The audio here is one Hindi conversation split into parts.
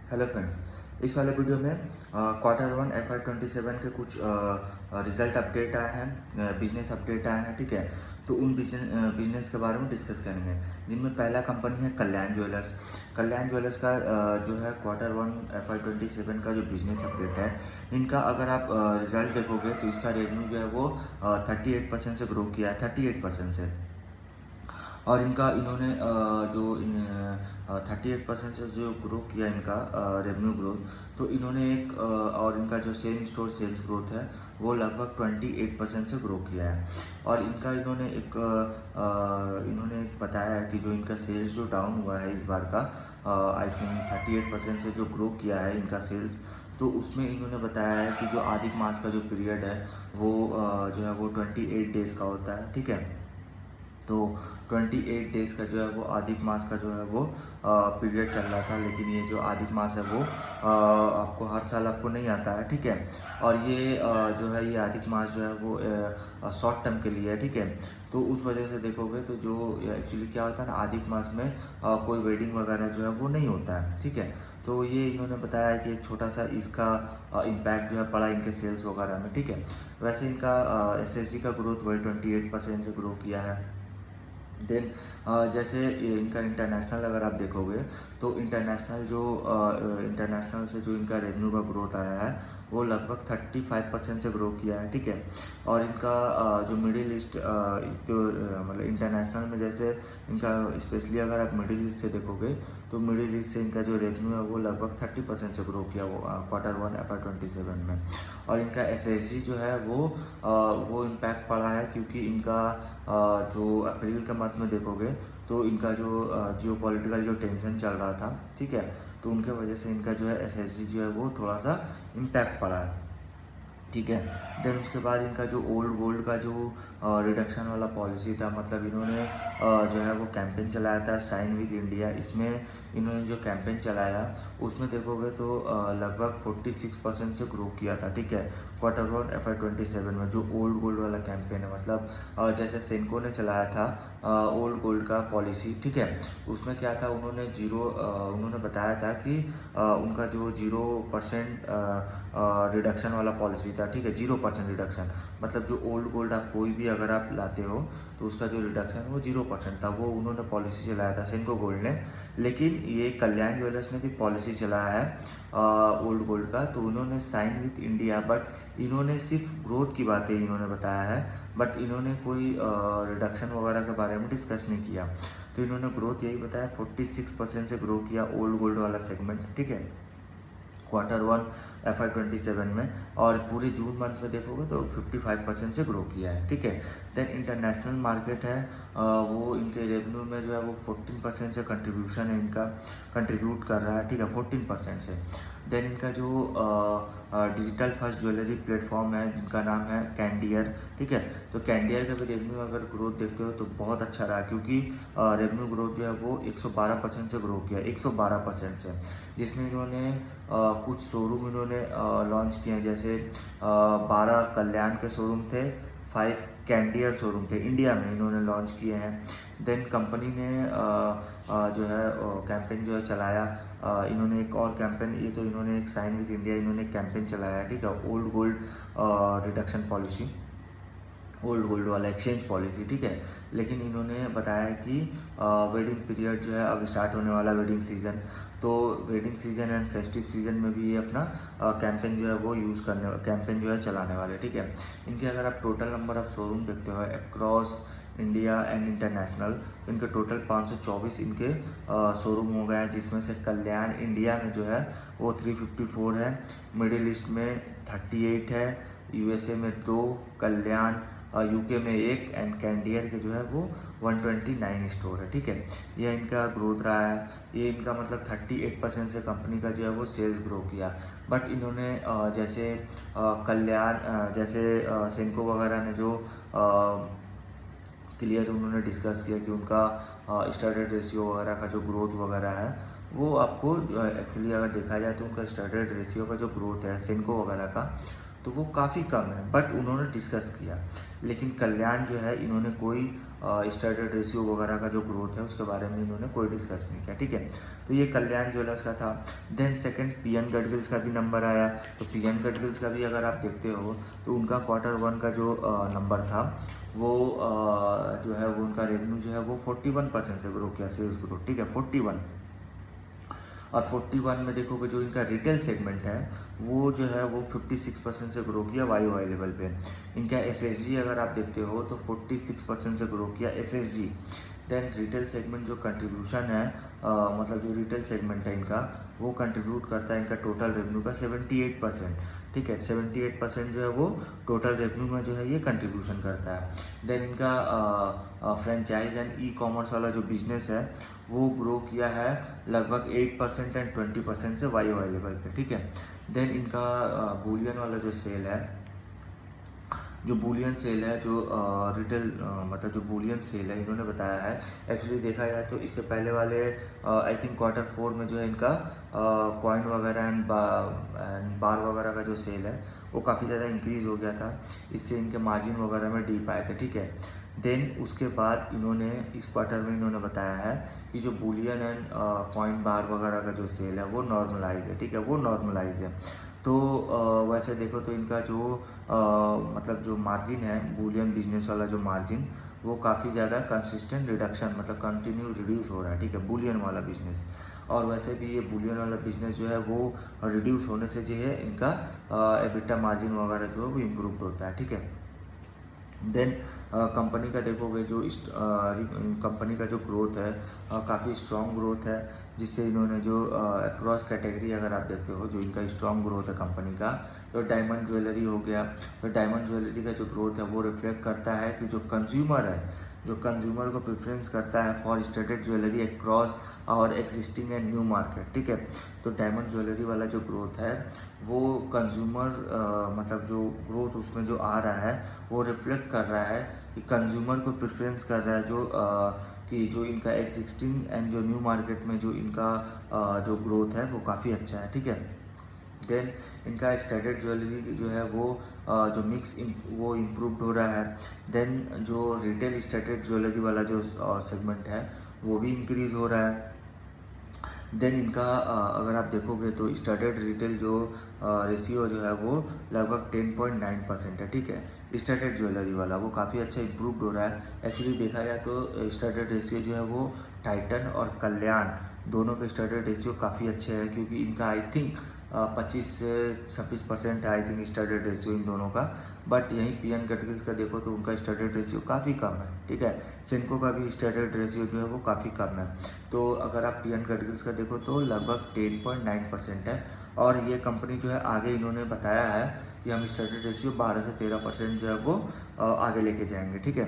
हेलो फ्रेंड्स, इस वाले वीडियो में क्वार्टर वन FY 27 के कुछ रिजल्ट अपडेट आए हैं, बिजनेस अपडेट आए हैं। ठीक है, तो उन बिजनेस के बारे में डिस्कस करेंगे, जिनमें पहला कंपनी है कल्याण ज्वेलर्स। कल्याण ज्वेलर्स का जो है क्वार्टर वन FY 27 का जो बिजनेस अपडेट है, इनका अगर आप रिजल्ट देखोगे तो इसका रेवेन्यू जो है वो 38% से ग्रो किया है, 38% से। और इनका इन्होंने जो 38% से जो ग्रो किया इनका रेवेन्यू ग्रोथ, तो इन्होंने और इनका जो सेम स्टोर सेल्स ग्रोथ है वो लगभग 28% से ग्रो किया है। और इनका इन्होंने एक बताया है कि जो इनका सेल्स जो डाउन हुआ है इस बार का, आई थिंक 38% से जो ग्रो किया है इनका सेल्स, तो उसमें इन्होंने बताया है कि जो अधिक मास का जो पीरियड है वो जो है वो 28 डेज़ का होता है। ठीक है, तो 28 डेज़ का जो है वो अधिक मास का जो है वो पीरियड चल रहा था, लेकिन ये जो अधिक मास है वो आपको हर साल आपको नहीं आता है। ठीक है, और ये जो है ये अधिक मास जो है वो शॉर्ट टर्म के लिए है। ठीक है, तो उस वजह से देखोगे तो जो एक्चुअली क्या होता है ना, अधिक मास में कोई वेडिंग वगैरह जो है वो नहीं होता है। ठीक है, तो ये इन्होंने बताया कि एक छोटा सा इसका इम्पैक्ट जो है पड़ा इनके सेल्स वगैरह में। ठीक है, वैसे इनका SSG का ग्रोथ वही 28% से ग्रो किया है। देन जैसे इनका इंटरनेशनल अगर आप देखोगे तो इंटरनेशनल से जो इनका रेवेन्यू का ग्रोथ आया है वो लगभग 35% से ग्रो किया है। ठीक है, और इनका जो मिडिल ईस्ट मतलब इंटरनेशनल में, जैसे इनका स्पेशली अगर आप मिडिल ईस्ट से देखोगे तो मिडिल ईस्ट से इनका जो रेवेन्यू है वो लगभग 30% से ग्रो किया वो क्वार्टर वन FY 27 में। और इनका SSG जो है वो इम्पैक्ट पड़ा है, क्योंकि इनका जो अप्रैल के मंथ में देखोगे तो इनका जो जियो पॉलिटिकल जो टेंशन चल रहा था, ठीक है, तो उनके वजह से इनका जो है SSG जो है वो थोड़ा सा इम्पैक्ट पड़ा है। ठीक है, देन उसके बाद इनका जो ओल्ड गोल्ड का जो रिडक्शन वाला पॉलिसी था, मतलब इन्होंने जो है वो कैंपेन चलाया था साइन विद इंडिया। इसमें इन्होंने जो कैंपेन चलाया उसमें देखोगे तो लगभग 46% से ग्रो किया था। ठीक है, क्वार्टर वन FY 27 में जो ओल्ड गोल्ड वाला कैंपेन है, मतलब जैसे सेंको ने चलाया था ओल्ड गोल्ड का पॉलिसी। ठीक है, उसमें क्या था, उन्होंने बताया था कि उनका जो 0% रिडक्शन वाला पॉलिसी था। ठीक है, 0% रिडक्शन, मतलब जो ओल्ड गोल्ड आप कोई भी अगर आप लाते हो तो उसका जो रिडक्शन वो 0% था, वो उन्होंने पॉलिसी चलाया था सेंको गोल्ड ने। लेकिन ये कल्याण ज्वेलर्स ने भी पॉलिसी चलाया है ओल्ड गोल्ड का, तो उन्होंने साइन विथ इंडिया, बट इन्होंने सिर्फ ग्रोथ की बातें इन्होंने बताया है, बट इन्होंने कोई रिडक्शन वगैरह के बारे में डिस्कस नहीं किया। तो इन्होंने ग्रोथ यही बताया, 46% से ग्रो किया ओल्ड गोल्ड वाला सेगमेंट। ठीक है, क्वार्टर वन FY 27 में, और पूरे जून मंथ में देखोगे तो 55% से ग्रो किया है। ठीक है, देन इंटरनेशनल मार्केट है, वो इनके रेवेन्यू में जो है वो 14% से कंट्रीब्यूशन है, इनका कंट्रीब्यूट कर रहा है। ठीक है, 14% से। देन इनका जो डिजिटल फर्स्ट ज्वेलरी प्लेटफॉर्म है जिनका नाम है कैंडियर। ठीक है, तो कैंडियर का भी रेवेन्यू अगर ग्रोथ देखते हो तो बहुत अच्छा रहा, क्योंकि रेवेन्यू ग्रोथ जो है वो 112% से ग्रो किया, 112% से, जिसमें इन्होंने कुछ शोरूम इन्होंने लॉन्च किए हैं, जैसे 12 कल्याण के शोरूम थे, 5 कैंडियर शोरूम थे इंडिया में, इन्होंने लॉन्च किए हैं। देन कंपनी ने जो है कैंपेन जो है चलाया, इन्होंने एक और कैंपेन, ये तो इन्होंने एक साइन विद इंडिया इन्होंने कैंपेन चलाया है। ठीक है, old gold reduction policy, old gold वाला एक्सचेंज पॉलिसी। ठीक है, लेकिन इन्होंने बताया कि वेडिंग पीरियड जो है अब स्टार्ट होने वाला, वेडिंग सीज़न, तो wedding season and festive season में भी ये अपना कैंपेन जो है वो कैंपेन जो है चलाने वाले। ठीक है, इनके अगर आप टोटल नंबर ऑफ शोरूम देखते हो अक्रॉस इंडिया एंड इंटरनेशनल, तो इनके टोटल 524 इनके शोरूम हो गए हैं, जिसमें से कल्याण इंडिया में जो है वो 354 है, मिडिल ईस्ट में 38 है, USA में 2, कल्याण UK में 1, एंड कैंडियर के जो है वो 129 स्टोर है। ठीक है, यह इनका ग्रोथ रहा है। ये इनका मतलब 38% से कंपनी का जो है वो सेल्स ग्रो किया। बट इन्होंने जैसे कल्याण जैसे सेंको वगैरह ने जो क्लियर उन्होंने डिस्कस किया कि उनका स्टैंडर्ड रेशियो वगैरह का जो ग्रोथ वगैरह है वो आपको एक्चुअली अगर देखा जाए तो उनका स्टैंडर्ड रेशियो का जो ग्रोथ है सेंको वगैरह का, तो वो काफ़ी कम है, बट उन्होंने डिस्कस किया। लेकिन कल्याण जो है इन्होंने कोई स्टैंडर्ड रेशियो वगैरह का जो ग्रोथ है उसके बारे में इन्होंने कोई डिस्कस नहीं किया, ठीक है। तो ये कल्याण ज्वेलर्स का था। देन सेकंड पीएन गडगिल्स का भी नंबर आया। तो पीएन गडगिल्स का भी अगर आप देखते हो तो उनका Q1 का जो नंबर था वो जो है वो उनका रेवेन्यू जो है वो 41% से ग्रो किया, सेल्स ग्रोथ, ठीक है, 41। और 41 में देखोगे जो इनका रिटेल सेगमेंट है वो जो है वो 56% से ग्रो किया YoY लेवल पे। इनका SSG अगर आप देखते हो तो 46% से ग्रो किया SSG। देन रिटेल सेगमेंट जो कंट्रीब्यूशन है मतलब जो रिटेल सेगमेंट है इनका वो कंट्रीब्यूट करता है इनका टोटल रेवेन्यू का 78%, ठीक है। 78% जो है वो टोटल रेवेन्यू में जो है ये कंट्रीब्यूशन करता है। देन इनका फ्रेंचाइज एंड ई कॉमर्स वाला जो बिजनेस है वो ग्रो किया है लगभग 8% एंड 20% से YoY लेवल पे, ठीक है। देन इनका बुलियन वाला जो सेल है, जो बुलियन सेल है, जो रिटेल मतलब जो बुलियन सेल है इन्होंने बताया है। एक्चुअली देखा जाए तो इससे पहले वाले आई थिंक Q4 में जो है इनका कॉइन वगैरह एंड बार वगैरह का जो सेल है वो काफ़ी ज़्यादा इंक्रीज़ हो गया था, इससे इनके मार्जिन वगैरह में डीप आए थे, ठीक है। देन उसके बाद इन्होंने इस क्वार्टर में इन्होंने बताया है कि जो बुलियन एंड कॉइन बार वगैरह का जो सेल है वो नॉर्मलाइज है, ठीक है, वो नॉर्मलाइज है। तो वैसे देखो तो इनका जो मतलब जो मार्जिन है बुलियन बिजनेस वाला जो मार्जिन वो काफ़ी ज़्यादा कंसिस्टेंट रिडक्शन मतलब कंटिन्यू रिड्यूस हो रहा है, ठीक है, बुलियन वाला बिजनेस। और वैसे भी ये बुलियन वाला बिजनेस जो है वो रिड्यूस होने से जो है इनका एबिटा मार्जिन वगैरह जो है वो इम्प्रूव होता है, ठीक है। देन कंपनी का देखोगे जो कंपनी का जो ग्रोथ है काफ़ी स्ट्रॉन्ग ग्रोथ है, जिससे इन्होंने जो अक्रॉस कैटेगरी अगर आप देखते हो जो इनका स्ट्रॉन्ग ग्रोथ है कंपनी का, तो डायमंड ज्वेलरी हो गया। तो डायमंड ज्वेलरी का जो ग्रोथ है वो रिफ्लेक्ट करता है कि जो कंज्यूमर है, जो कंज्यूमर को प्रेफरेंस करता है फॉर स्टैंडर्ड ज्वेलरी अक्रॉस और एग्जिस्टिंग एंड न्यू मार्केट, ठीक है। तो डायमंड ज्वेलरी वाला जो ग्रोथ है वो कंज्यूमर मतलब जो ग्रोथ उसमें जो आ रहा है वो रिफ्लेक्ट कर रहा है कि कंज्यूमर को प्रेफरेंस कर रहा है जो कि जो इनका एग्जिस्टिंग एंड जो न्यू मार्केट में जो इनका जो ग्रोथ है वो काफ़ी अच्छा है, ठीक है। देन इनका स्टैंडर्ड ज्वेलरी जो है वो जो मिक्स वो इम्प्रूव्ड हो रहा है। देन जो रिटेल स्टैंडर्ड ज्वेलरी वाला जो सेगमेंट है वो भी इंक्रीज़ हो रहा है। देन इनका अगर आप देखोगे तो स्टैंडर्ड रिटेल जो रेशियो जो है वो लगभग 10.9% है, ठीक है। स्टैंडर्ड ज्वेलरी वाला वो काफ़ी अच्छा इम्प्रूव्ड हो रहा है। एक्चुअली देखा जाए तो स्टैंडर्ड रेशियो जो है वो टाइटन और कल्याण दोनों के स्टैंडर्ड रेशियो काफ़ी अच्छे हैं, क्योंकि इनका आई थिंक 25 से 26% है I think standard ratio in दोनों का। बट यहीं पीएन गडगिल्स का देखो तो उनका स्टैंडर्ड रेशियो काफ़ी कम है, ठीक है। सेनको का भी स्टैंडर्ड रेशियो जो है वो काफ़ी कम है। तो अगर आप पीएन गडगिल्स का देखो तो लगभग 10.9% है। और ये कंपनी जो है आगे इन्होंने बताया है कि हम स्टैंडर्ड रेशियो 12 से 13% जो है वो आगे लेके जाएंगे, ठीक है।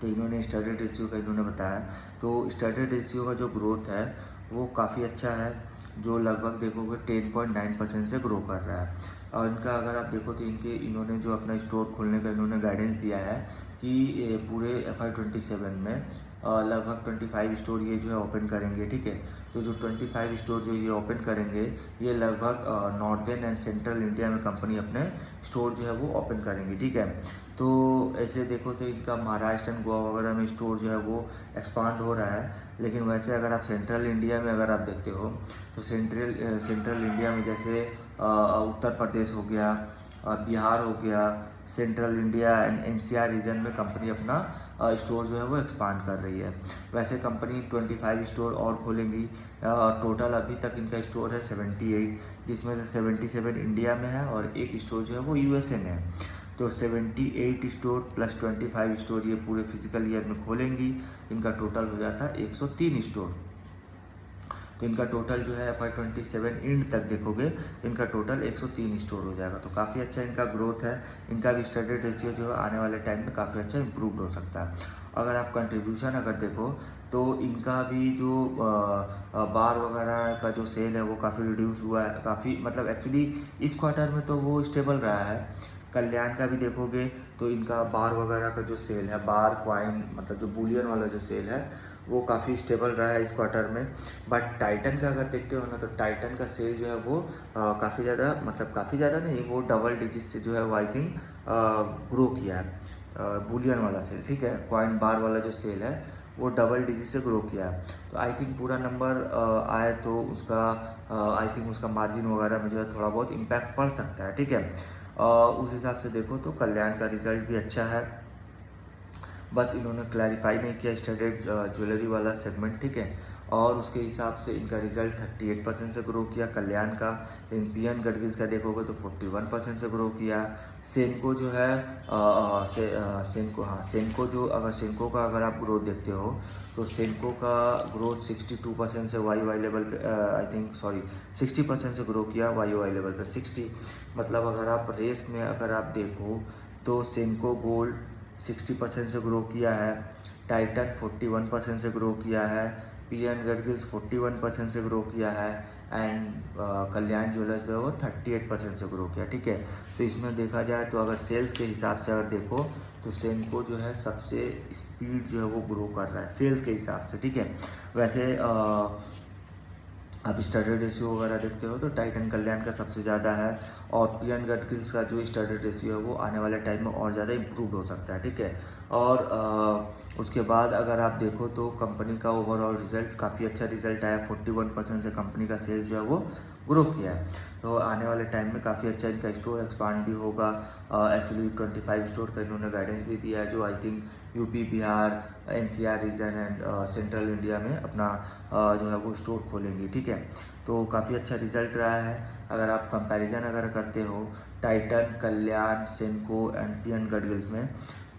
तो इन्होंने स्टैंडर्ड रेशियो का इन्होंने बताया। तो स्टैंडर्ड रेशियो का जो ग्रोथ है वो काफ़ी अच्छा है, जो लगभग देखोगे 10.9% से ग्रो कर रहा है। और इनका अगर आप देखो तो इन्होंने जो अपना स्टोर खोलने का इन्होंने गाइडेंस दिया है कि पूरे FY27 में लगभग 25 स्टोर ये जो है ओपन करेंगे, ठीक है। तो जो 25 स्टोर जो ये ओपन करेंगे ये लगभग नॉर्दर्न एंड सेंट्रल इंडिया में कंपनी अपने स्टोर जो है वो ओपन करेंगे, ठीक है। तो ऐसे देखो तो इनका महाराष्ट्र एंड गोवा वगैरह में स्टोर जो है वो एक्सपांड हो रहा है। लेकिन वैसे अगर आप सेंट्रल इंडिया में अगर आप देखते हो तो सेंट्रल इंडिया में जैसे उत्तर प्रदेश हो गया, बिहार हो गया, central India and NCR region में कंपनी अपना स्टोर जो है वो एक्सपांड कर रही है। वैसे कंपनी 25 स्टोर और खोलेंगी। टोटल अभी तक इनका स्टोर है 78, जिसमें से 77 इंडिया में है और एक स्टोर जो है वो USA में है। तो 78 स्टोर प्लस 25 स्टोर ये पूरे फिजिकल ईयर में खोलेंगी, इनका टोटल हो जाता है 103 स्टोर। तो इनका टोटल जो है FY27 एंड तक देखोगे तो इनका टोटल 103 स्टोर हो जाएगा। तो काफ़ी अच्छा इनका ग्रोथ है। इनका भी स्टैंडर्ड रेशियो जो है आने वाले टाइम में काफ़ी अच्छा इम्प्रूव्ड हो सकता है। अगर आप कंट्रीब्यूशन अगर देखो तो इनका भी जो बार वगैरह का जो सेल है वो काफ़ी रिड्यूस हुआ है, काफ़ी मतलब एक्चुअली इस क्वार्टर में तो वो स्टेबल रहा है। कल्याण का भी देखोगे तो इनका बार वगैरह का जो सेल है, बार कॉइन मतलब जो बुलियन वाला जो सेल है वो काफ़ी स्टेबल रहा है इस क्वार्टर में। बट टाइटन का अगर देखते हो ना तो टाइटन का सेल जो है वो काफ़ी ज़्यादा, मतलब काफ़ी ज़्यादा नहीं, वो डबल डिजिट से जो है वो आई थिंक ग्रो किया है बुलियन वाला सेल, ठीक है। कॉइन बार वाला जो सेल है वो डबल डिजिट से ग्रो किया है। तो आई थिंक पूरा नंबर आए तो उसका आई थिंक उसका मार्जिन वगैरह में जो है थोड़ा बहुत इम्पैक्ट पड़ सकता है, ठीक है। उस हिसाब से देखो तो कल्याण का रिजल्ट भी अच्छा है, बस इन्होंने क्लैरिफाई नहीं किया स्टैंडर्ड ज्वेलरी वाला सेगमेंट, ठीक है। और उसके हिसाब से इनका रिजल्ट 38% से ग्रो किया कल्याण का। पीएन गडगिल्स का देखोगे तो 41% से ग्रो किया। सेनको जो है सेनको, हाँ सेनको जो, अगर सेनको का अगर आप ग्रोथ देखते हो तो सेनको का ग्रोथ 62% से वाई लेवल पे आई थिंक 60% से ग्रो किया वाई लेवल पे 60। मतलब अगर आप रेस में अगर आप देखो तो सेनको गोल्ड 60% से ग्रो किया है, टाइटन 41% से ग्रो किया है, पीएन गडगिल्स 41% से ग्रो किया है एंड कल्याण ज्वेलर्स जो है वो 38% से ग्रो किया, ठीक है। तो इसमें देखा जाए तो अगर सेल्स के हिसाब से अगर देखो तो सेनको जो है सबसे स्पीड जो है वो ग्रो कर रहा है सेल्स के हिसाब से, ठीक है। वैसे आप स्टैंडर्ड रेशियो वगैरह देखते हो तो टाइटन कल्याण का सबसे ज़्यादा है, और पीएन गडगिल्स का जो स्टैंडर्ड रेशियो है वो आने वाले टाइम में और ज़्यादा इम्प्रूव हो सकता है, ठीक है। और उसके बाद अगर आप देखो तो कंपनी का ओवरऑल रिजल्ट काफ़ी अच्छा रिजल्ट आया, 41% से कंपनी का सेल्स जो है वो ग्रो किया है। तो आने वाले टाइम में काफ़ी अच्छा इनका स्टोर एक्सपांड भी होगा। एक्चुअली 25 स्टोर का इन्होंने गाइडेंस भी दिया है, जो I think UP, Bihar, NCR region and central India में अपना जो है वो स्टोर खोलेंगे, ठीक है। तो काफ़ी अच्छा रिजल्ट रहा है। अगर आप कंपैरिजन अगर करते हो टाइटन, कल्याण, सेनको एंड पीएन गडगिल्स में,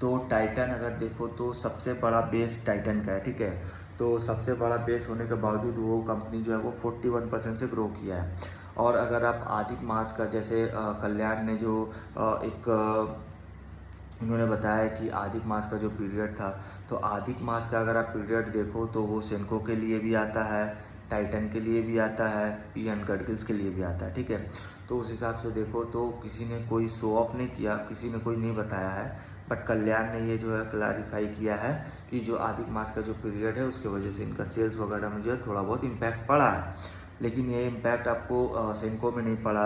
तो टाइटन अगर देखो तो सबसे बड़ा बेस टाइटन का है, ठीक है। तो सबसे बड़ा बेस होने के बावजूद वो कंपनी जो है वो 41% से ग्रो किया है। और अगर आप अधिक मास का, जैसे कल्याण ने जो एक उन्होंने बताया कि अधिक मास का जो पीरियड था, तो अधिक मास का अगर आप पीरियड देखो तो वो सेनको के लिए भी आता है, टाइटन के लिए भी आता है, पीएन गडगिल्स के लिए भी आता है, ठीक है। तो उस हिसाब से देखो तो किसी ने कोई शो ऑफ नहीं किया, किसी ने कोई नहीं बताया है, बट कल्याण ने ये जो है क्लैरिफाई किया है कि जो अधिक मास का जो पीरियड है उसके वजह से इनका सेल्स वगैरह में जो है थोड़ा बहुत इम्पैक्ट पड़ा है। लेकिन ये इम्पैक्ट आपको सेनको में नहीं पड़ा,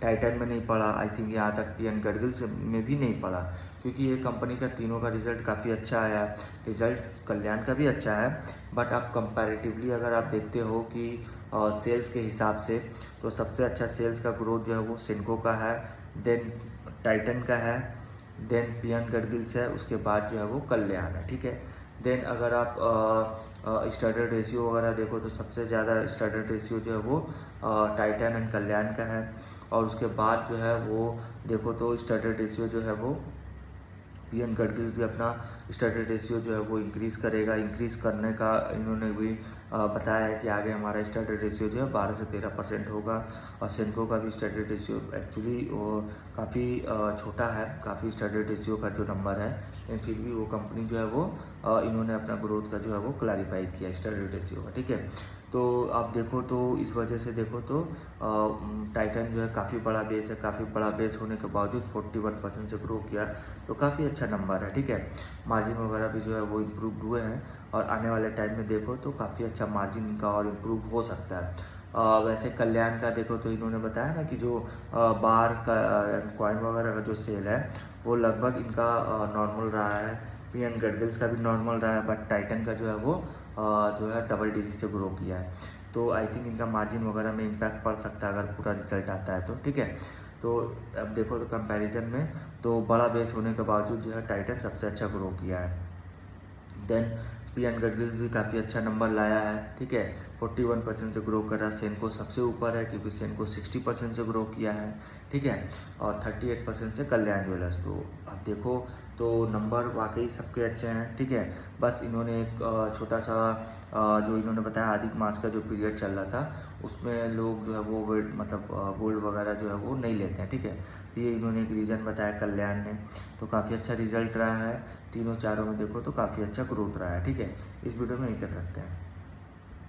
टाइटन में नहीं पड़ा, आई थिंक यहाँ तक पीएन गडगिल्स में भी नहीं पड़ा, क्योंकि ये कंपनी का तीनों का रिजल्ट काफ़ी अच्छा आया। रिजल्ट कल्याण का भी अच्छा है, बट आप कंपैरेटिवली अगर आप देखते हो कि सेल्स के हिसाब से, तो सबसे अच्छा सेल्स का ग्रोथ जो है वो सेनको का है, देन टाइटन का है, देन पीएन गडगिल्स है, उसके बाद जो है वो कल्याण है, ठीक है। देन अगर आप स्टैंडर्ड रेशियो वगैरह देखो तो सबसे ज़्यादा स्टैंडर्ड रेशियो जो है वो टाइटन एंड कल्याण का है, और उसके बाद जो है वो देखो तो स्टैंडर्ड रेशियो जो है वो पीएन गडगिल्स भी अपना स्टैंडर्ड रेशियो जो है वो इंक्रीज़ करेगा। इंक्रीज़ करने का इन्होंने भी बताया है कि आगे हमारा स्टैंडर्ड रेशियो जो है 12 से 13% होगा। और सेनको का भी स्टैंडर्ड रेशियो एक्चुअली काफ़ी छोटा है, काफ़ी स्टैंडर्ड रेशियो का जो नंबर है, लेकिन फिर भी वो कंपनी जो है वो इन्होंने अपना ग्रोथ का जो है वो क्लैरिफाई किया स्टैंडर्ड रेशियो का, ठीक है। तो आप देखो तो इस वजह से देखो तो टाइटन जो है काफ़ी बड़ा बेस है, काफ़ी बड़ा बेस होने के बावजूद 41% से ग्रो किया, तो काफ़ी अच्छा नंबर है, ठीक है। मार्जिन वगैरह भी जो है वो इम्प्रूव हुए हैं, और आने वाले टाइम में देखो तो काफ़ी अच्छा मार्जिन इनका और इम्प्रूव हो सकता है। वैसे कल्याण का देखो तो इन्होंने बताया ना कि जो बार का कॉइन वगैरह का जो सेल है वो लगभग इनका नॉर्मल रहा है, पीएन गडगिल्स का भी नॉर्मल रहा है, बट टाइटन का जो है वो जो है डबल डिजिट से ग्रो किया है। तो आई थिंक इनका मार्जिन वगैरह में इम्पैक्ट पड़ सकता है अगर पूरा रिजल्ट आता है तो, ठीक है। तो अब देखो तो कंपैरिजन में तो बड़ा बेस होने के बावजूद जो है टाइटन सबसे अच्छा ग्रो किया है। देन पीएन गडगिल्स भी काफ़ी अच्छा नंबर लाया है, ठीक है, 41% से ग्रो कर रहा है। सेनको सबसे ऊपर है क्योंकि सेनको 60% से ग्रो किया है, ठीक है, और 38% से कल्याण ज्वेलर्स। तो आप देखो तो नंबर वाकई सबके अच्छे हैं, ठीक है। बस इन्होंने एक छोटा सा जो इन्होंने बताया अधिक मास का जो पीरियड चल रहा था उसमें लोग जो है वो मतलब गोल्ड वगैरह जो है वो नहीं लेते हैं, ठीक है। तो ये इन्होंने एक रीज़न बताया कल्याण ने। तो काफ़ी अच्छा रिजल्ट रहा है, तीनों चारों में देखो तो काफ़ी अच्छा ग्रोथ रहा है, ठीक है। इस वीडियो में यहीं तक रखते हैं।